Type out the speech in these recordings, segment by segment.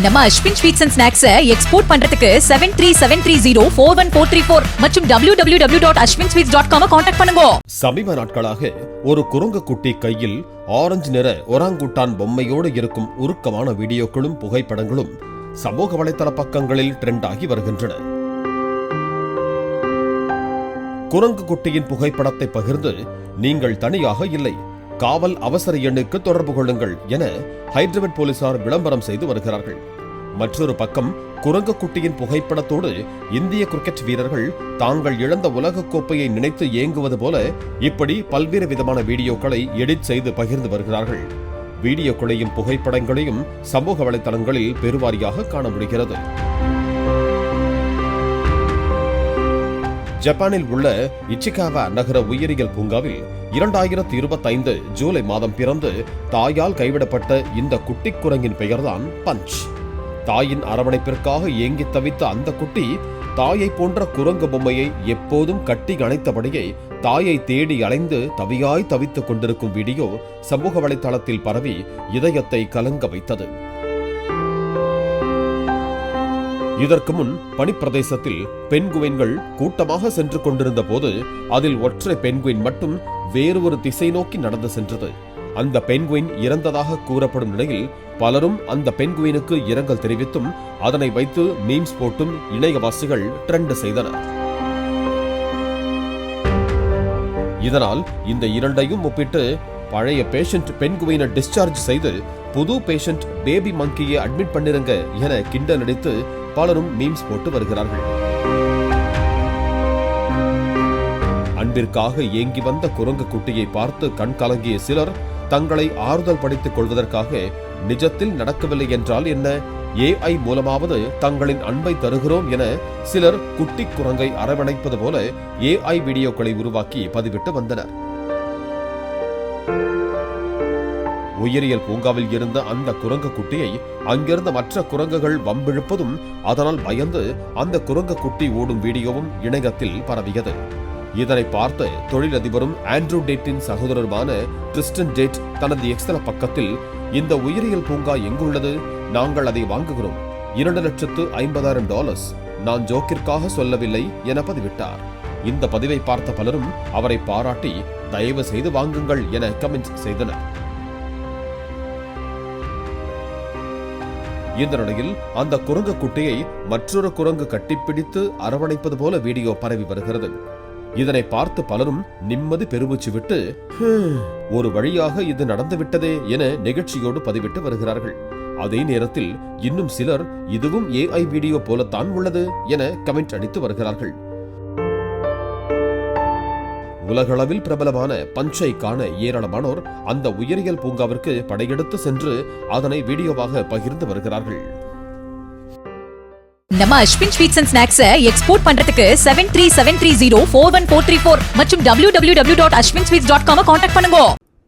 நம்ம Ashwin sweets and snacks export பண்றதுக்கு 7373041434 மற்றும் www.ashwinsweets.com கான்டாக்ட் பண்ணுங்க. சமீப நாட்களாக ஒரு குரங்கு குட்டி கையில் ஆரஞ்சு நிற ஒராங்குட்டான் பொம்மையோடு இருக்கும் உருக்கமான வீடியோக்களும் புகைப்படங்களும் சமூக வலைதள பக்கங்களில் ட்ரெண்ட் ஆகி வருகின்றன. குரங்கு குட்டியின் புகைப்படத்தை பகிர்ந்து நீங்கள் தனியாக இல்லை, காவல் அவசர எண்ணுக்கு தொடர்பு கொள்ளுங்கள் என ஹைதராபாத் போலீசார் விளம்பரம் செய்து வருகிறார்கள். மற்றொரு பக்கம் குரங்கு குட்டியின் புகைப்படத்தோடு இந்திய கிரிக்கெட் வீரர்கள் தாங்கள் இழந்த உலக கோப்பையை நினைத்து ஏங்குவது போல இப்படி பல்வேறு விதமான வீடியோக்களை எடிட் செய்து பகிர்ந்து வருகிறார்கள். வீடியோக்களையும் புகைப்படங்களையும் சமூக வலைதளங்களில் பெருவாரியாக காண முடிகிறது. ஜப்பானில் உள்ள இச்சிகாவா நகர உயிரியல் பூங்காவில் 2025 ஜூலை மாதம் பிறந்து தாயால் கைவிடப்பட்ட இந்த குட்டி குரங்கின் பெயர்தான் பஞ்ச். தாயின் அரவணைப்பிற்காக ஏங்கி தவித்த அந்த குட்டி தாயை போன்ற குரங்கு பொம்மையை எப்போதும் கட்டி அணைத்தபடியே தாயை தேடி அலைந்து தவியாய் தவித்துக் கொண்டிருக்கும் வீடியோ சமூக வலைதளத்தில் பரவி இதயத்தை கலங்க வைத்தது. இதற்கு முன் பனிப்பிரதேசத்தில் பெண்குயின்கள் கூட்டமாக சென்று கொண்டிருந்த போது அதில் ஒற்றை பெண்குயின் மட்டும் வேறு ஒரு திசை நோக்கி நடந்து சென்றது. அந்த பெண்குயின் இறந்ததாக கூறப்படும் நிலையில் பலரும் அந்த பெண்குயினுக்கு இரங்கல் தெரிவித்தும் அதனை வைத்து மீம்ஸ் போட்டும் இணையவாசிகள் ட்ரெண்ட் செய்தனர். இதனால் இந்த இரண்டையும் ஒப்பிட்டு பழைய பேஷண்ட் பெண்குயினை டிஸ்சார்ஜ் செய்து புது பேஷண்ட் பேபி மங்கியை அட்மிட் பண்ணிருங்க என கிண்டல் அடித்து பலரும் மீம்ஸ் போட்டு வருகிறார்கள். அன்பிற்காக ஏங்கி வந்த குரங்கு குட்டியை பார்த்து கண் கலங்கிய சிலர் தங்களை ஆறுதல் படுத்திக் கொள்வதற்காக நிஜத்தில் நடக்கவில்லை என்றால் என்ன, AI மூலமாவது தங்களின் அன்பை தருகிறோம் என சிலர் குட்டி குரங்கை அரவணைப்பது போல AI வீடியோக்களை உருவாக்கி பதிவிட்டு வந்தனர். உயிரியல் பூங்காவில் இருந்த அந்த குரங்கு குட்டியை அங்கிருந்த மற்ற குரங்குகள் வம்பிழுப்பதும் அதனால் பயந்து அந்த குரங்கு குட்டி ஓடும் வீடியோவும் இணையத்தில் பரவியது. இதனை பார்த்த தொழிலதிபரும் ஆண்ட்ரூ டேட்டின் சகோதரருமான கிறிஸ்டன் டேட் தனது எக்ஸ்தல பக்கத்தில் இந்த உயிரியல் பூங்கா எங்குள்ளது, நாங்கள் அதை வாங்குகிறோம், $2,50,000, நான் ஜோக்கிற்காக சொல்லவில்லை என பதிவிட்டார். இந்த பதிவை பார்த்த பலரும் அவரை பாராட்டி தயவு செய்து வாங்குங்கள் என கமெண்ட் செய்தனர். இந்த நிலையில் அந்த குரங்கு குட்டியை மற்றொரு குரங்கு கட்டிப்பிடித்து அரவணைப்பது போல வீடியோ பரவி வருகிறது. இதனை பார்த்து பலரும் நிம்மதி பெருமூச்சு விட்டு ஒரு வழியாக இது நடந்துவிட்டதே என நெகிழ்ச்சியோடு பதிவிட்டு வருகிறார்கள். அதே நேரத்தில் இன்னும் சிலர் இதுவும் AI வீடியோ போலத்தான் உள்ளது என கமெண்ட் அடித்து வருகிறார்கள். உலகளவில் பிரபலமான பஞ்சை காண ஏராளமானோர் அந்த உயிரியல் பூங்காவிற்கு படையெடுத்து சென்று அதனை வீடியோவாக பகிர்ந்து வருகிறார்கள். நம்ம Ashwin sweets and snacks export பண்றதுக்கு 7373041434 மற்றும் www.ashwinsweets.com கான்டாக்ட் பண்ணுங்க.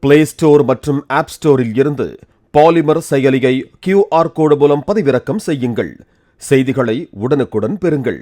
பிளே ஸ்டோர் மற்றும் ஆப் ஸ்டோரில் இருந்து பாலிமர் செயலியை QR கோடு மூலம் பதிவிறக்கம் செய்யுங்கள். செய்திகளை உடனுக்குடன் பெறுங்கள்.